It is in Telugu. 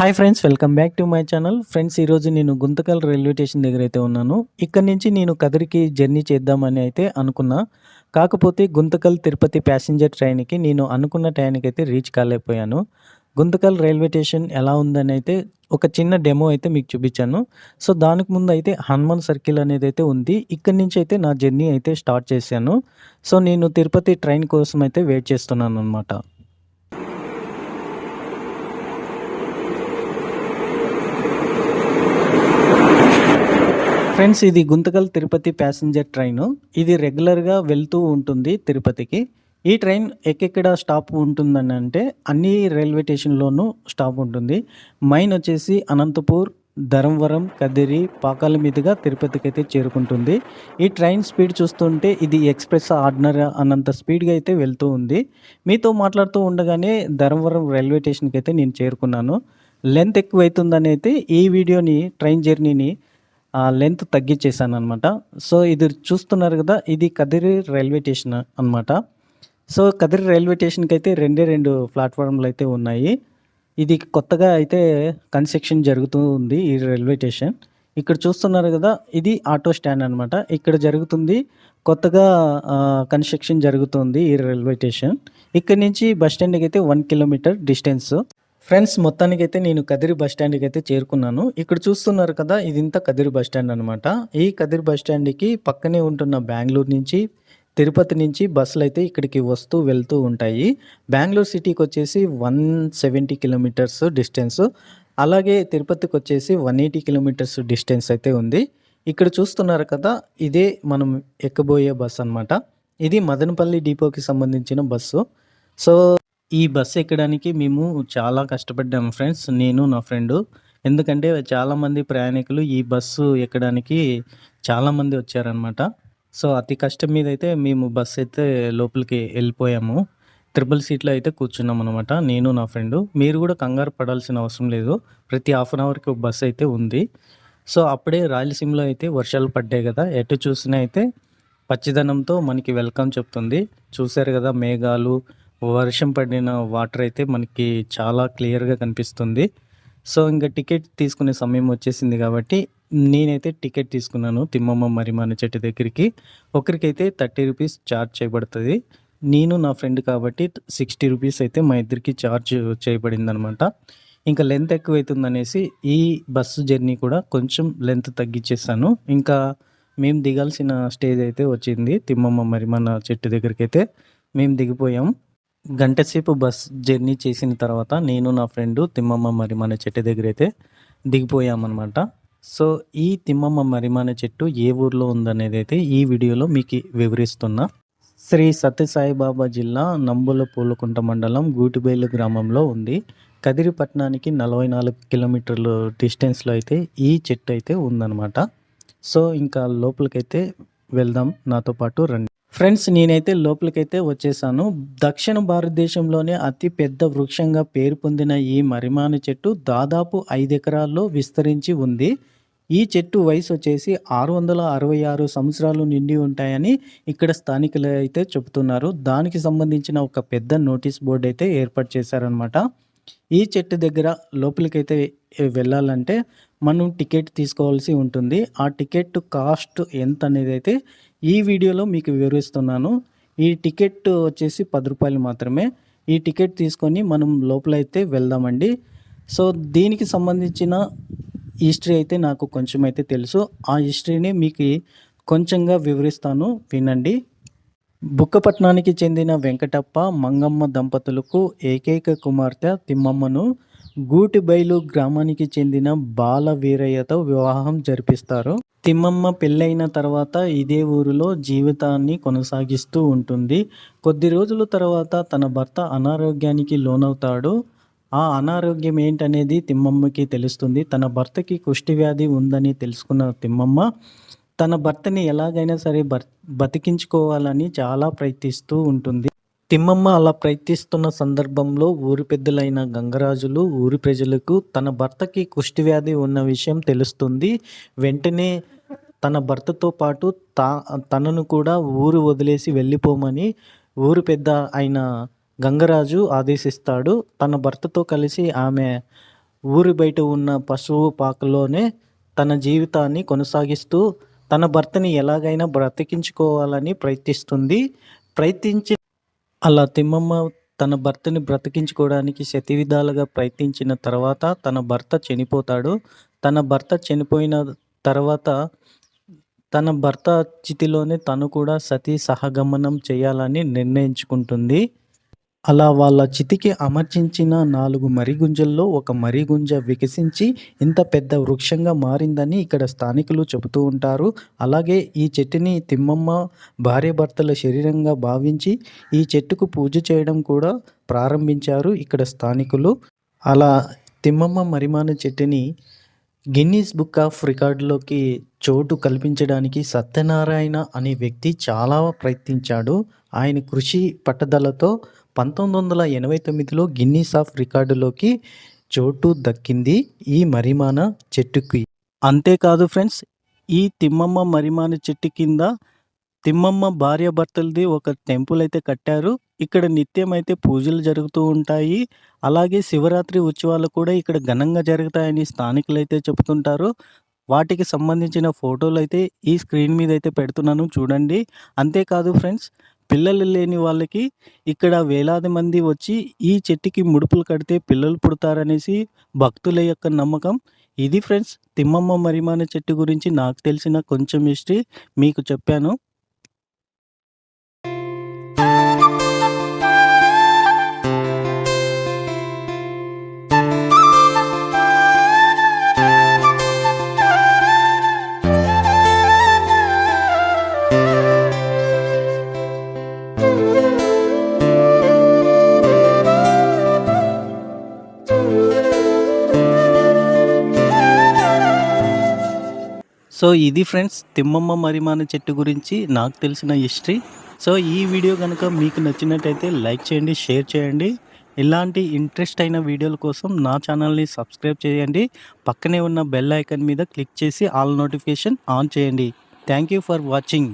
Hi friends, welcome back to my channel. Friends, ఈరోజు నేను గుంతకల్ రైల్వే స్టేషన్ దగ్గర అయితే ఉన్నాను. ఇక్కడ నుంచి నేను కదిరికి జర్నీ చేద్దామని అయితే అనుకున్నా. కాకపోతే గుంతకల్ తిరుపతి ప్యాసింజర్ ట్రైన్కి నేను అనుకున్న టైంకి అయితే రీచ్ కాలేకపోయాను. గుంతకల్ రైల్వే స్టేషన్ ఎలా ఉందని అయితే ఒక చిన్న డెమో అయితే మీకు చూపించాను. సో దానికి ముందు అయితే హనుమాన్ సర్కిల్ అనేది అయితే ఉంది. ఇక్కడి నుంచి అయితే నా జర్నీ అయితే స్టార్ట్ చేశాను. సో నేను తిరుపతి ట్రైన్ కోసం అయితే వెయిట్ చేస్తున్నాను అనమాట. ఫ్రెండ్స్, ఇది గుంతకల్ తిరుపతి ప్యాసింజర్ ట్రైన్. ఇది రెగ్యులర్గా వెళ్తూ ఉంటుంది తిరుపతికి. ఈ ట్రైన్ ఎక్కడెక్కడ స్టాప్ ఉంటుందని అంటే అన్ని రైల్వే స్టేషన్లోనూ స్టాప్ ఉంటుంది. మెయిన్ వచ్చేసి అనంతపూర్, ధర్మవరం, కదిరి, పాకాల మీదుగా తిరుపతికి అయితే చేరుకుంటుంది. ఈ ట్రైన్ స్పీడ్ చూస్తుంటే ఇది ఎక్స్ప్రెస్ ఆర్డినరీ అన్నంత స్పీడ్గా అయితే వెళ్తూ ఉంది. మీతో మాట్లాడుతూ ఉండగానే ధర్మవరం రైల్వే స్టేషన్కి అయితే నేను చేరుకున్నాను. లెంత్ ఎక్కువ అవుతుందని అయితే ఈ వీడియోని ట్రైన్ జర్నీని లెంత్ తగ్గించేసాను అనమాట. సో ఇది చూస్తున్నారు కదా, ఇది కదిరి రైల్వే స్టేషన్ అనమాట. సో కదిరి రైల్వే స్టేషన్కి అయితే రెండు ప్లాట్ఫామ్లు అయితే ఉన్నాయి. ఇది కొత్తగా అయితే కన్స్ట్రక్షన్ జరుగుతూ ఉంది ఈ రైల్వే స్టేషన్. ఇక్కడ చూస్తున్నారు కదా, ఇది ఆటో స్టాండ్ అనమాట. ఇక్కడ జరుగుతుంది కొత్తగా కన్స్ట్రక్షన్ జరుగుతుంది ఈ రైల్వే స్టేషన్. ఇక్కడ నుంచి బస్ స్టాండ్కి అయితే 1 కిలోమీటర్ డిస్టెన్స్. ఫ్రెండ్స్, మొత్తానికైతే నేను కదిరి బస్ స్టాండ్కి అయితే చేరుకున్నాను. ఇక్కడ చూస్తున్నారు కదా, ఇదింతా కదిరి బస్ స్టాండ్ అనమాట. ఈ కదిరి బస్ స్టాండ్కి పక్కనే ఉంటున్న బెంగళూరు నుంచి, తిరుపతి నుంచి బస్సులు అయితే ఇక్కడికి వస్తూ వెళ్తూ ఉంటాయి. బెంగళూరు సిటీకి వచ్చేసి 170 కిలోమీటర్స్ డిస్టెన్స్, అలాగే తిరుపతికి వచ్చేసి 180 కిలోమీటర్స్ డిస్టెన్స్ అయితే ఉంది. ఇక్కడ చూస్తున్నారు కదా, ఇదే మనం ఎక్కబోయే బస్సు అనమాట. ఇది మదనపల్లి డిపోకి సంబంధించిన బస్సు. సో ఈ బస్సు ఎక్కడానికి మేము చాలా కష్టపడ్డాము ఫ్రెండ్స్, నేను నా ఫ్రెండు. ఎందుకంటే చాలామంది ప్రయాణికులు ఈ బస్సు ఎక్కడానికి చాలామంది వచ్చారనమాట. సో అతి కష్టం మీద అయితే మేము బస్సు అయితే లోపలికి వెళ్ళిపోయాము. ట్రిపుల్ సీట్లో అయితే కూర్చున్నాం అనమాట, నేను నా ఫ్రెండు. మీరు కూడా కంగారు పడాల్సిన అవసరం లేదు. ప్రతి హాఫ్ అన్ అవర్కి ఒక బస్సు అయితే ఉంది. సో అప్పుడే రాయలసీమలో అయితే వర్షాలు పడ్డాయి కదా, ఎటు చూసినా అయితే పచ్చిదనంతో మనకి వెల్కమ్ చెప్తుంది. చూశారు కదా, మేఘాలు, వర్షం పడిన వాటర్ అయితే మనకి చాలా క్లియర్గా కనిపిస్తుంది. సో ఇంకా టికెట్ తీసుకునే సమయం వచ్చేసింది కాబట్టి నేనైతే టికెట్ తీసుకున్నాను తిమ్మమ్మ మరిమాన చెట్టు దగ్గరికి. ఒకరికైతే 30 రూపీస్ ఛార్జ్ చేయబడుతుంది. నేను నా ఫ్రెండ్ కాబట్టి 60 రూపీస్ అయితే మా ఇద్దరికి ఛార్జ్ చేయబడింది అనమాట. ఇంకా లెంత్ ఎక్కువ అవుతుందనేసి ఈ బస్సు జర్నీ కూడా కొంచెం లెంత్ తగ్గించేసాను. ఇంకా మేము దిగాల్సిన స్టేజ్ అయితే వచ్చింది. తిమ్మమ్మ మరిమాన చెట్టు దగ్గరికి అయితే మేము దిగిపోయాం. గంటసేపు బస్ జర్నీ చేసిన తర్వాత నేను నా ఫ్రెండు తిమ్మమ్మ మరిమాన చెట్టు దగ్గర అయితే దిగిపోయామన్నమాట. సో ఈ తిమ్మమ్మ మరిమాన చెట్టు ఏ ఊర్లో ఉందనేది అయితే ఈ వీడియోలో మీకు వివరిస్తున్నా. శ్రీ సత్యసాయిబాబా జిల్లా నంబుల పూలకుంట మండలం గూటిబేలు గ్రామంలో ఉంది. కదిరి పట్టణానికి 44 కిలోమీటర్లు డిస్టెన్స్లో అయితే ఈ చెట్టు అయితే ఉందన్నమాట. సో ఇంకా లోపలికైతే వెళ్దాం, నాతో పాటు రండి. ఫ్రెండ్స్, నేనైతే లోపలికైతే వచ్చేసాను. దక్షిణ భారతదేశంలోనే అతి పెద్ద వృక్షంగా పేరు పొందిన ఈ మరిమాన చెట్టు దాదాపు 5 ఎకరాల్లో విస్తరించి ఉంది. ఈ చెట్టు వయసు వచ్చేసి 666 సంవత్సరాలు నిండి ఉంటాయని ఇక్కడ స్థానికులు అయితే చెబుతున్నారు. దానికి సంబంధించిన ఒక పెద్ద నోటీస్ బోర్డు అయితే ఏర్పాటు చేశారనమాట. ఈ చెట్టు దగ్గర లోపలికైతే వెళ్ళాలంటే మనం టికెట్ తీసుకోవాల్సి ఉంటుంది. ఆ టికెట్ కాస్ట్ ఎంత అనేది అయితే ఈ వీడియోలో మీకు వివరిస్తున్నాను. ఈ టికెట్ వచ్చేసి 10 రూపాయలు మాత్రమే. ఈ టికెట్ తీసుకొని మనం లోపలైతే వెళ్దామండి. సో దీనికి సంబంధించిన హిస్టరీ అయితే నాకు కొంచెం అయితే తెలుసు. ఆ హిస్టరీని మీకు కొంచెంగా వివరిస్తాను, వినండి. బుక్కపట్నానికి చెందిన వెంకటప్ప, మంగమ్మ దంపతులకు ఏకైక కుమార్తె తిమ్మమ్మను గూటిబైలు గ్రామానికి చెందిన బాల వీరయ్యతో వివాహం జరిపిస్తారు. తిమ్మమ్మ పెళ్ళైన తర్వాత ఇదే ఊరిలో జీవితాన్ని కొనసాగిస్తూ ఉంటుంది. కొద్ది రోజుల తర్వాత తన భర్త అనారోగ్యానికి లోనవుతాడు. ఆ అనారోగ్యం ఏంటనేది తిమ్మమ్మకి తెలుస్తుంది. తన భర్తకి కుష్ఠవ్యాధి ఉందని తెలుసుకున్న తిమ్మమ్మ తన భర్తని ఎలాగైనా సరే బతికించుకోవాలని చాలా ప్రయత్నిస్తూ ఉంటుంది. తిమ్మమ్మ అలా ప్రయత్నిస్తున్న సందర్భంలో ఊరి పెద్దలైన గంగరాజులు ఊరి ప్రజలకు తన భర్తకి కుష్ఠవ్యాధి ఉన్న విషయం తెలుస్తుంది. వెంటనే తన భర్తతో పాటు తనను కూడా ఊరు వదిలేసి వెళ్ళిపోమని ఊరి పెద్ద అయిన గంగరాజు ఆదేశిస్తాడు. తన భర్తతో కలిసి ఆమె ఊరి బయట ఉన్న పశువు పాకలోనే తన జీవితాన్ని కొనసాగిస్తూ తన భర్తని ఎలాగైనా బ్రతికించుకోవాలని ప్రయత్నించి అలా తిమ్మమ్మ తన భర్తని బ్రతికించుకోవడానికి శతవిధాలుగా ప్రయత్నించిన తర్వాత తన భర్త చనిపోతాడు. తన భర్త చనిపోయిన తర్వాత తన భర్త చితిలోనే తను కూడా సతీ సహగమనం చేయాలని నిర్ణయించుకుంటుంది. అలా వాళ్ళ చితికి అమర్చించిన 4 మర్రిగుంజల్లో ఒక మర్రిగుంజ వికసించి ఇంత పెద్ద వృక్షంగా మారిందని ఇక్కడ స్థానికులు చెబుతూ ఉంటారు. అలాగే ఈ చెట్టుని తిమ్మమ్మ భార్యాభర్తల శరీరంగా భావించి ఈ చెట్టుకు పూజ చేయడం కూడా ప్రారంభించారు ఇక్కడ స్థానికులు. అలా తిమ్మమ్మ మరిమాను చెట్టుని గిన్నీస్ బుక్ ఆఫ్ రికార్డులోకి చోటు కల్పించడానికి సత్యనారాయణ అనే వ్యక్తి చాలా ప్రయత్నించాడు. ఆయన కృషి పట్టుదలతో 1989లో గిన్నీస్ ఆఫ్ రికార్డులోకి చోటు దక్కింది ఈ మరిమాన చెట్టుకి. అంతేకాదు ఫ్రెండ్స్, ఈ తిమ్మమ్మ మరిమాన చెట్టు కింద తిమ్మమ్మ భార్యాభర్తలది ఒక టెంపుల్ అయితే కట్టారు. ఇక్కడ నిత్యం అయితే పూజలు జరుగుతూ ఉంటాయి. అలాగే శివరాత్రి ఉత్సవాలు కూడా ఇక్కడ ఘనంగా జరుగుతాయని స్థానికులైతే చెబుతుంటారు. వాటికి సంబంధించిన ఫోటోలు అయితే ఈ స్క్రీన్ మీద అయితే పెడుతున్నాను చూడండి. అంతేకాదు ఫ్రెండ్స్, పిల్లలు లేని వాళ్ళకి ఇక్కడ వేలాది మంది వచ్చి ఈ చెట్టుకి ముడుపులు కడితే పిల్లలు పుడతారనేసి భక్తుల యొక్క నమ్మకం. ఇది ఫ్రెండ్స్, తిమ్మమ్మ మరిమాన చెట్టు గురించి నాకు తెలిసిన కొంచెం హిస్టరీ మీకు చెప్పాను. సో ఇది ఫ్రెండ్స్, తిమ్మమ్మ మరిమాన చెట్టు గురించి నాకు తెలిసిన హిస్టరీ. సో ఈ వీడియో కనుక మీకు నచ్చినట్టయితే లైక్ చేయండి, షేర్ చేయండి. ఇలాంటి ఇంట్రెస్ట్ అయిన వీడియోల కోసం నా ఛానల్ని సబ్స్క్రైబ్ చేయండి. పక్కనే ఉన్న బెల్ ఐకాన్ మీద క్లిక్ చేసి ఆల్ నోటిఫికేషన్ ఆన్ చేయండి. Thank you for watching.